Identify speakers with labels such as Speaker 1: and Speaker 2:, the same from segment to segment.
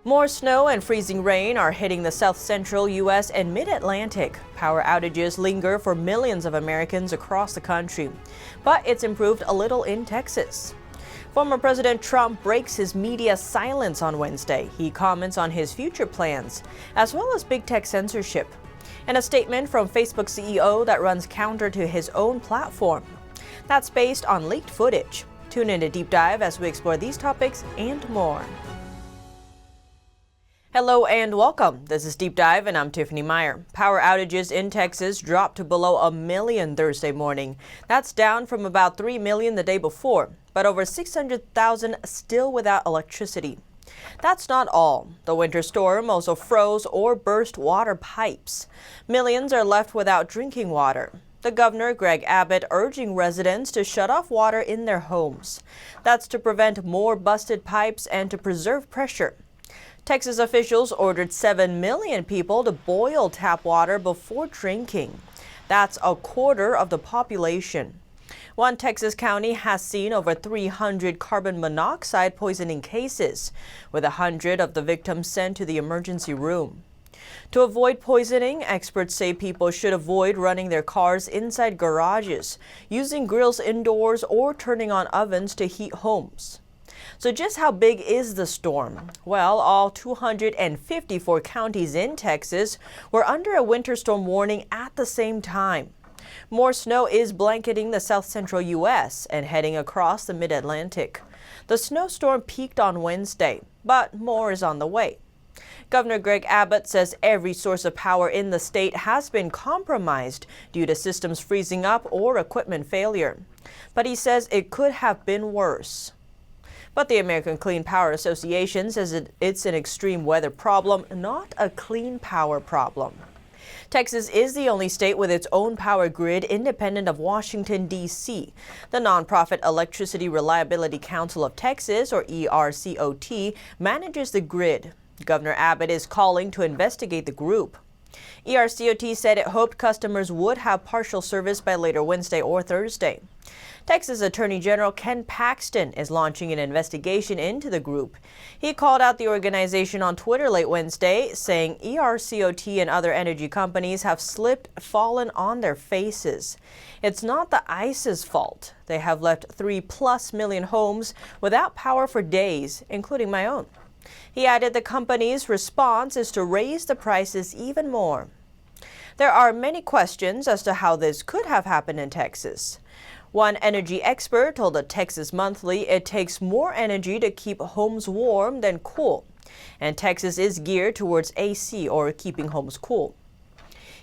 Speaker 1: More snow and freezing rain are hitting the south-central U.S. and mid-Atlantic. Power outages linger for millions of Americans across the country. But it's improved a little in Texas. Former President Trump breaks his media silence on Wednesday. He comments on his future plans, as well as big tech censorship. And a statement from Facebook CEO that runs counter to his own platform. That's based on leaked footage. Tune in to Deep Dive as we explore these topics and more. Hello and welcome. This is Deep Dive and I'm Tiffany Meier. Power outages in Texas dropped to below 1 million Thursday morning. That's down from about 3 million the day before, but over 600,000 still without electricity. That's not all. The winter storm also froze or burst water pipes. Millions are left without drinking water. The governor, Greg Abbott, urging residents to shut off water in their homes. That's to prevent more busted pipes and to preserve pressure. Texas officials ordered 7 million people to boil tap water before drinking. That's a quarter of the population. One Texas county has seen over 300 carbon monoxide poisoning cases, with 100 of the victims sent to the emergency room. To avoid poisoning, experts say people should avoid running their cars inside garages, using grills indoors, or turning on ovens to heat homes. So just how big is the storm? Well, all 254 counties in Texas were under a winter storm warning at the same time. More snow is blanketing the south-central U.S. and heading across the mid-Atlantic. The snowstorm peaked on Wednesday, but more is on the way. Governor Greg Abbott says every source of power in the state has been compromised due to systems freezing up or equipment failure. But he says it could have been worse. But the American Clean Power Association says it's an extreme weather problem, not a clean power problem. Texas is the only state with its own power grid independent of Washington, D.C. The nonprofit Electricity Reliability Council of Texas, or ERCOT, manages the grid. Governor Abbott is calling to investigate the group. ERCOT said it hoped customers would have partial service by later Wednesday or Thursday. Texas Attorney General Ken Paxton is launching an investigation into the group. He called out the organization on Twitter late Wednesday, saying ERCOT and other energy companies have fallen on their faces. It's not the ICE's fault. They have left 3+ million homes without power for days, including my own. He added the company's response is to raise the prices even more. There are many questions as to how this could have happened in Texas. One energy expert told the Texas Monthly it takes more energy to keep homes warm than cool, and Texas is geared towards AC, or keeping homes cool.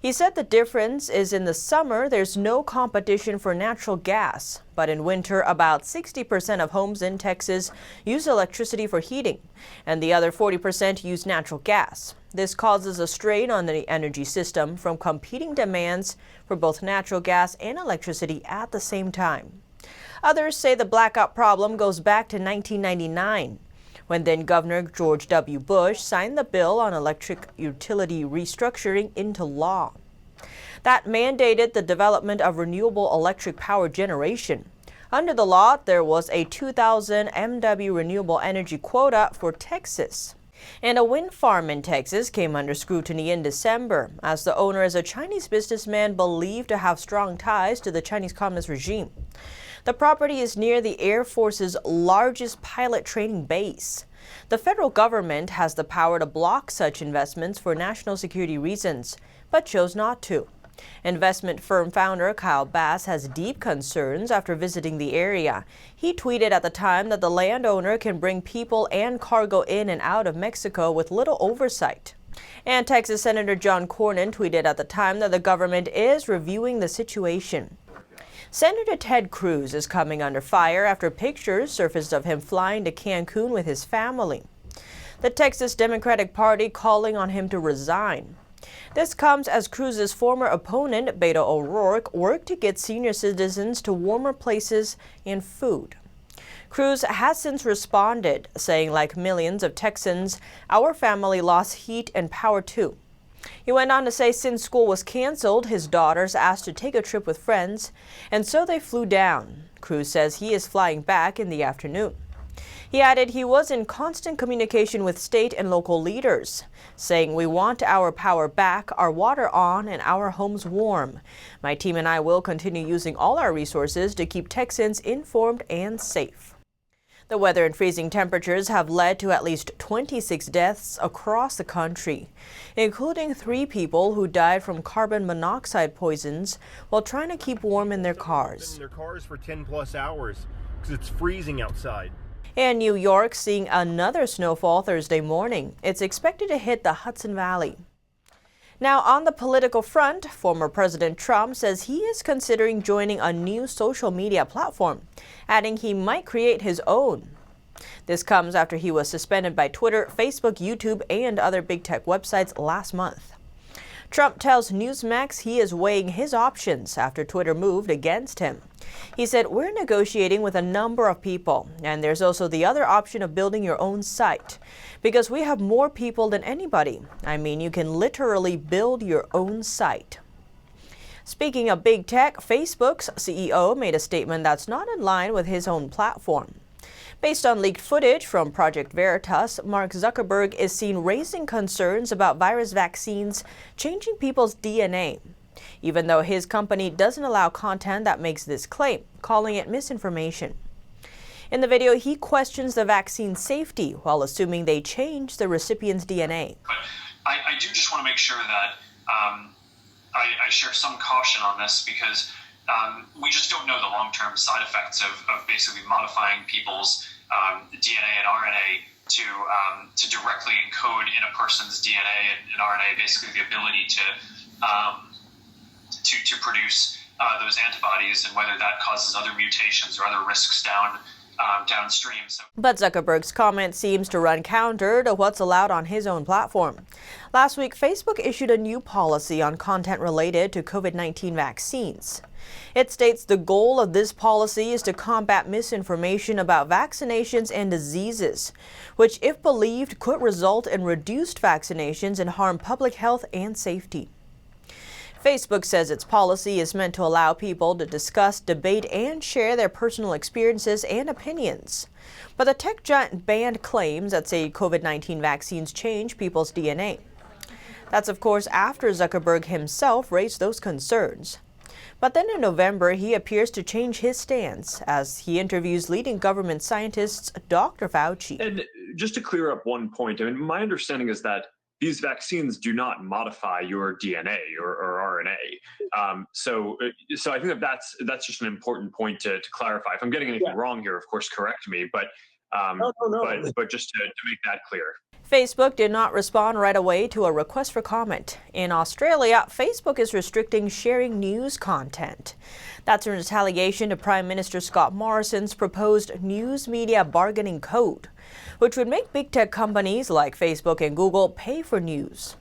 Speaker 1: He said the difference is in the summer there's no competition for natural gas, but in winter about 60% of homes in Texas use electricity for heating, and the other 40% use natural gas. This causes a strain on the energy system from competing demands for both natural gas and electricity at the same time. Others say the blackout problem goes back to 1999. When then-Governor George W. Bush signed the bill on electric utility restructuring into law. That mandated the development of renewable electric power generation. Under the law, there was a 2,000 MW renewable energy quota for Texas. And a wind farm in Texas came under scrutiny in December, as the owner is a Chinese businessman believed to have strong ties to the Chinese Communist regime. The property is near the Air Force's largest pilot training base. The federal government has the power to block such investments for national security reasons, but chose not to. Investment firm founder Kyle Bass has deep concerns after visiting the area. He tweeted at the time that the landowner can bring people and cargo in and out of Mexico with little oversight. And Texas Senator John Cornyn tweeted at the time that the government is reviewing the situation. Senator Ted Cruz is coming under fire after pictures surfaced of him flying to Cancun with his family. The Texas Democratic Party calling on him to resign. This comes as Cruz's former opponent, Beto O'Rourke, worked to get senior citizens to warmer places and food. Cruz has since responded, saying, like millions of Texans, our family lost heat and power too. He went on to say since school was canceled, his daughters asked to take a trip with friends, and so they flew down. Cruz says he is flying back in the afternoon. He added he was in constant communication with state and local leaders, saying, "We want our power back, our water on, and our homes warm. My team and I will continue using all our resources to keep Texans informed and safe." The weather and freezing temperatures have led to at least 26 deaths across the country, including 3 people who died from carbon monoxide poisons while trying to keep warm in their cars.
Speaker 2: In their cars for 10 plus hours because it's freezing outside.
Speaker 1: And New York seeing another snowfall Thursday morning. It's expected to hit the Hudson Valley. Now, on the political front, former President Trump says he is considering joining a new social media platform, adding he might create his own. This comes after he was suspended by Twitter, Facebook, YouTube, and other big tech websites last month. Trump tells Newsmax he is weighing his options after Twitter moved against him. He said, "We're negotiating with a number of people, and there's also the other option of building your own site, because we have more people than anybody. I mean, you can literally build your own site." Speaking of big tech, Facebook's CEO made a statement that's not in line with his own platform. Based on leaked footage from Project Veritas, Mark Zuckerberg is seen raising concerns about virus vaccines changing people's DNA, even though his company doesn't allow content that makes this claim, calling it misinformation. In the video, he questions the vaccine safety while assuming they change the recipient's DNA.
Speaker 3: But I do just want to make sure that I share some caution on this because we just don't know the long-term side effects of basically modifying people's DNA and RNA to directly encode in a person's DNA and RNA, basically the ability to produce those antibodies, and whether that causes other mutations or other risks downstream.
Speaker 1: But Zuckerberg's comment seems to run counter to what's allowed on his own platform. Last week, Facebook issued a new policy on content related to COVID-19 vaccines. It states the goal of this policy is to combat misinformation about vaccinations and diseases, which, if believed, could result in reduced vaccinations and harm public health and safety. Facebook says its policy is meant to allow people to discuss, debate, and share their personal experiences and opinions. But the tech giant banned claims that say COVID-19 vaccines change people's DNA. That's, of course, after Zuckerberg himself raised those concerns. But then in November, he appears to change his stance as he interviews leading government scientists, Dr. Fauci.
Speaker 4: And just to clear up one point, I mean, my understanding is that these vaccines do not modify your DNA or RNA. So I think that's just an important point to clarify. If I'm getting anything wrong here, of course, correct me. But but just to make that clear.
Speaker 1: Facebook did not respond right away to a request for comment. In Australia, Facebook is restricting sharing news content. That's in retaliation to Prime Minister Scott Morrison's proposed news media bargaining code, which would make big tech companies like Facebook and Google pay for news.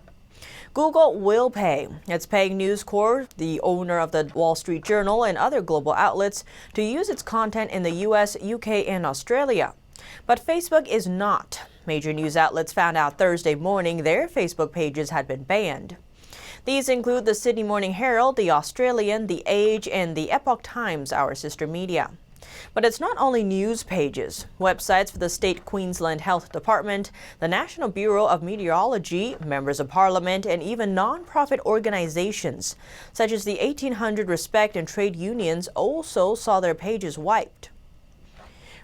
Speaker 1: Google will pay. It's paying News Corp, the owner of the Wall Street Journal and other global outlets, to use its content in the US, UK, and Australia. But Facebook is not. Major news outlets found out Thursday morning their Facebook pages had been banned. These include the Sydney Morning Herald, the Australian, the Age, and the Epoch Times, our sister media. But it's not only news pages. Websites for the state Queensland Health Department, the National Bureau of Meteorology, members of Parliament, and even non-profit organizations, such as the 1800 Respect and trade unions, also saw their pages wiped.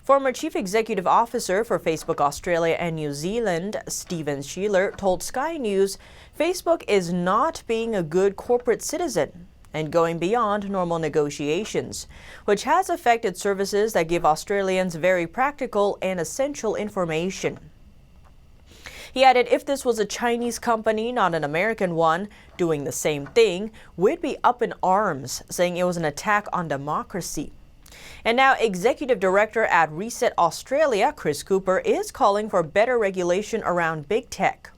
Speaker 1: Former Chief Executive Officer for Facebook Australia and New Zealand, Stephen Sheeler, told Sky News Facebook is not being a good corporate citizen and going beyond normal negotiations, which has affected services that give Australians very practical and essential information. He added if this was a Chinese company, not an American one, doing the same thing, we'd be up in arms, saying it was an attack on democracy. And now Executive Director at Reset Australia, Chris Cooper, is calling for better regulation around big tech.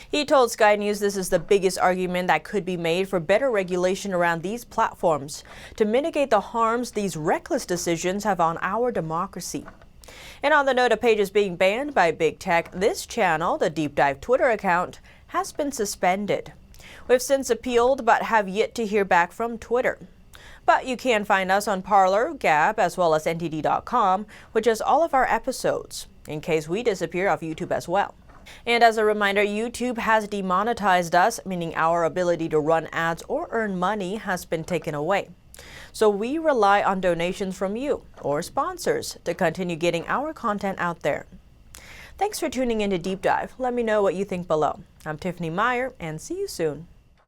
Speaker 1: He told Sky News this is the biggest argument that could be made for better regulation around these platforms to mitigate the harms these reckless decisions have on our democracy. And on the note of pages being banned by big tech, this channel, the Deep Dive Twitter account, has been suspended. We've since appealed but have yet to hear back from Twitter. But you can find us on Parler, Gab, as well as ntd.com, which has all of our episodes, in case we disappear off YouTube as well. And as a reminder, YouTube has demonetized us, meaning our ability to run ads or earn money has been taken away. So we rely on donations from you or sponsors to continue getting our content out there. Thanks for tuning in to Deep Dive. Let me know what you think below. I'm Tiffany Meier, and see you soon.